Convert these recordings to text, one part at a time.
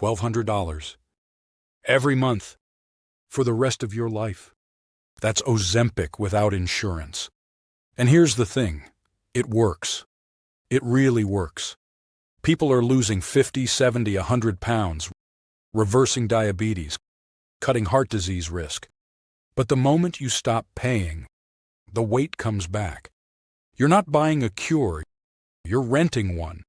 $1,200. Every month. For the rest of your life. That's Ozempic without insurance. And here's the thing. It works. It really works. People are losing 50, 70, 100 pounds, reversing diabetes, cutting heart disease risk. But the moment you stop paying, the weight comes back. You're not buying a cure, you're renting one.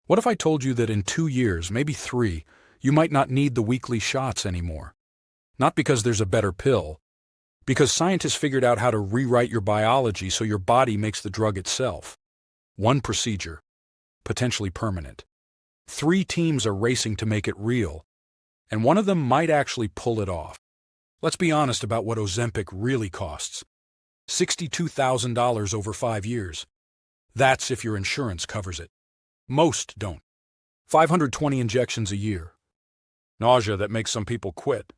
What if I told you that in 2 years, maybe 3, you might not need the weekly shots anymore? Not because there's a better pill, because scientists figured out how to rewrite your biology so your body makes the drug itself. One procedure, potentially permanent. 3 teams are racing to make it real, and one of them might actually pull it off. Let's be honest about what Ozempic really costs. $62,000 over 5 years. That's if your insurance covers it. Most don't. 520 injections a year. Nausea that makes some people quit.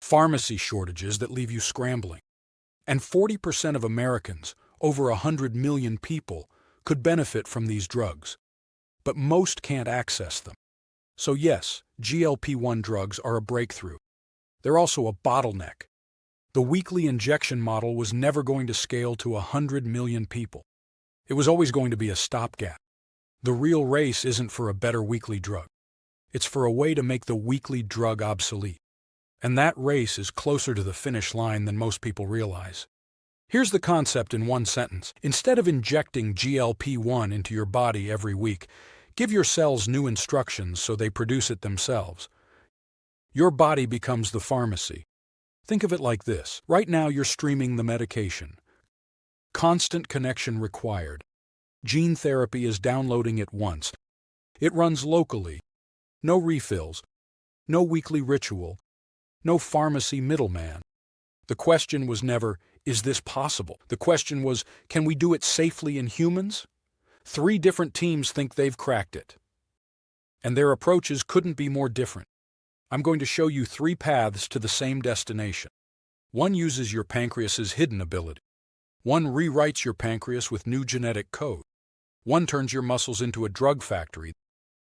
Pharmacy shortages that leave you scrambling. And 40% of Americans, over 100 million people, could benefit from these drugs. But most can't access them. So yes, GLP-1 drugs are a breakthrough. They're also a bottleneck. The weekly injection model was never going to scale to 100 million people. It was always going to be a stopgap. The real race isn't for a better weekly drug. It's for a way to make the weekly drug obsolete. And that race is closer to the finish line than most people realize. Here's the concept in one sentence. Instead of injecting GLP-1 into your body every week, give your cells new instructions so they produce it themselves. Your body becomes the pharmacy. Think of it like this. Right now you're streaming the medication. Constant connection required. Gene therapy is downloading it once. It runs locally. No refills. No weekly ritual. No pharmacy middleman. The question was never, is this possible? The question was, can we do it safely in humans? 3 different teams think they've cracked it. And their approaches couldn't be more different. I'm going to show you 3 paths to the same destination. One uses your pancreas's hidden ability. One rewrites your pancreas with new genetic code. One turns your muscles into a drug factory.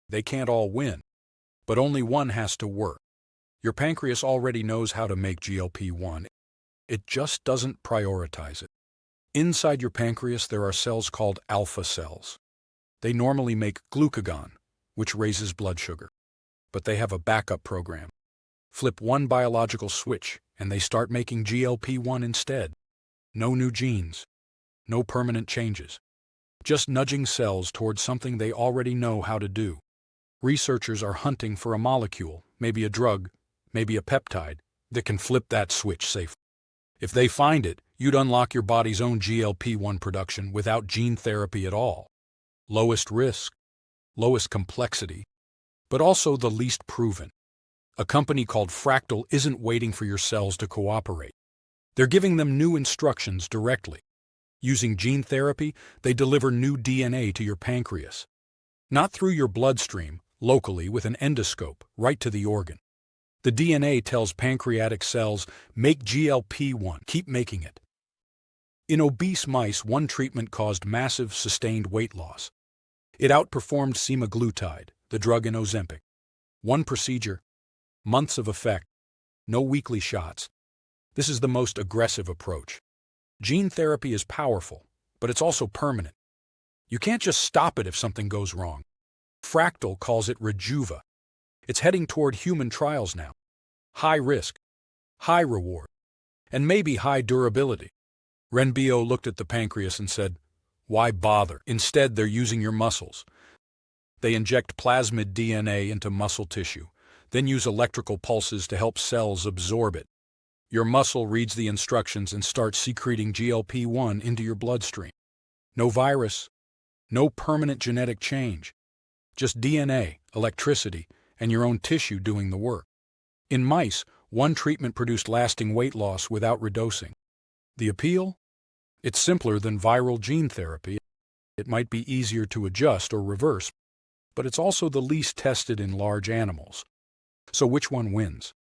They can't all win, but only one has to work. Your pancreas already knows how to make GLP-1. It just doesn't prioritize it. Inside your pancreas there are cells called alpha cells. They normally make glucagon, which raises blood sugar. But they have a backup program. Flip one biological switch, and they start making GLP-1 instead. No new genes. No permanent changes. Just nudging cells towards something they already know how to do. Researchers are hunting for a molecule, maybe a drug, maybe a peptide, that can flip that switch safely. If they find it, you'd unlock your body's own GLP-1 production without gene therapy at all. Lowest risk, lowest complexity, but also the least proven. A company called Fractal isn't waiting for your cells to cooperate. They're giving them new instructions directly. Using gene therapy, they deliver new DNA to your pancreas. Not through your bloodstream, locally with an endoscope, right to the organ. The DNA tells pancreatic cells, make GLP-1, keep making it. In obese mice, one treatment caused massive, sustained weight loss. It outperformed semaglutide, the drug in Ozempic. One procedure, months of effect, no weekly shots. This is the most aggressive approach. Gene therapy is powerful, but it's also permanent. You can't just stop it if something goes wrong. Fractal calls it Rejuva. It's heading toward human trials now. High risk, high reward, and maybe high durability. Renbio looked at the pancreas and said, why bother? Instead, they're using your muscles. They inject plasmid DNA into muscle tissue, then use electrical pulses to help cells absorb it. Your muscle reads the instructions and starts secreting GLP-1 into your bloodstream. No virus, no permanent genetic change. Just DNA, electricity, and your own tissue doing the work. In mice, one treatment produced lasting weight loss without redosing. The appeal? It's simpler than viral gene therapy. It might be easier to adjust or reverse, but it's also the least tested in large animals. So which one wins?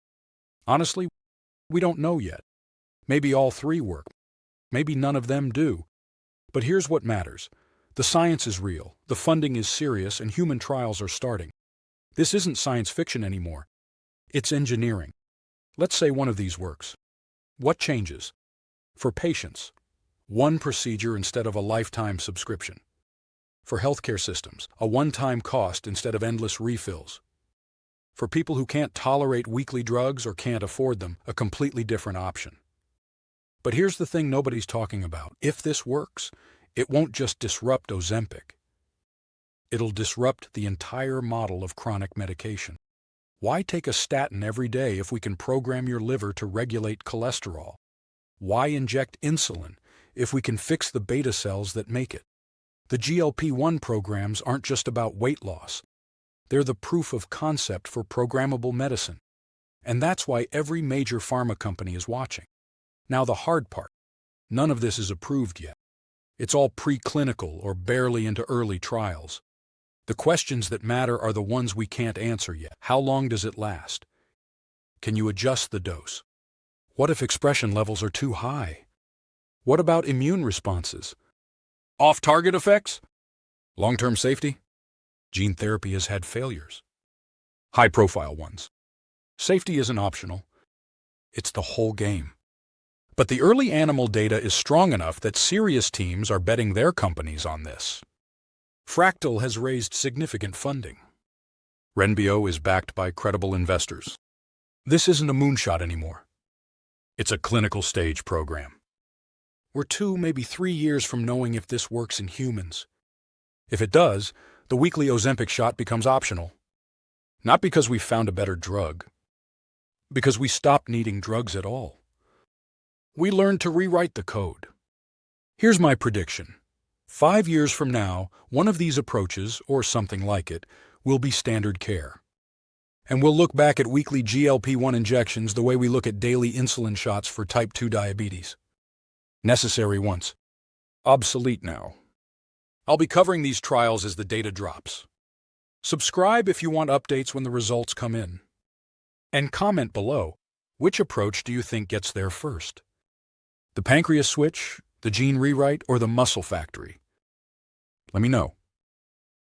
Honestly, we don't know yet. Maybe all 3 work. Maybe none of them do. But here's what matters. The science is real, the funding is serious, and human trials are starting. This isn't science fiction anymore. It's engineering. Let's say one of these works. What changes? For patients, one procedure instead of a lifetime subscription. For healthcare systems, a one-time cost instead of endless refills. For people who can't tolerate weekly drugs or can't afford them, a completely different option. But here's the thing nobody's talking about. If this works, it won't just disrupt Ozempic. It'll disrupt the entire model of chronic medication. Why take a statin every day if we can program your liver to regulate cholesterol? Why inject insulin if we can fix the beta cells that make it? The GLP-1 programs aren't just about weight loss. They're the proof of concept for programmable medicine. And that's why every major pharma company is watching. Now the hard part. None of this is approved yet. It's all preclinical or barely into early trials. The questions that matter are the ones we can't answer yet. How long does it last? Can you adjust the dose? What if expression levels are too high? What about immune responses? Off-target effects? Long-term safety? Gene therapy has had failures. High-profile ones. Safety isn't optional. It's the whole game. But the early animal data is strong enough that serious teams are betting their companies on this. Fractal has raised significant funding. Renbio is backed by credible investors. This isn't a moonshot anymore. It's a clinical stage program. We're 2, maybe 3 years from knowing if this works in humans. If it does, the weekly Ozempic shot becomes optional. Not because we found a better drug, because we stopped needing drugs at all. We learned to rewrite the code. Here's my prediction. 5 years from now, one of these approaches, or something like it, will be standard care. And we'll look back at weekly GLP-1 injections the way we look at daily insulin shots for type 2 diabetes. Necessary once. Obsolete now. I'll be covering these trials as the data drops. Subscribe if you want updates when the results come in. And comment below, which approach do you think gets there first? The pancreas switch, the gene rewrite, or the muscle factory? Let me know.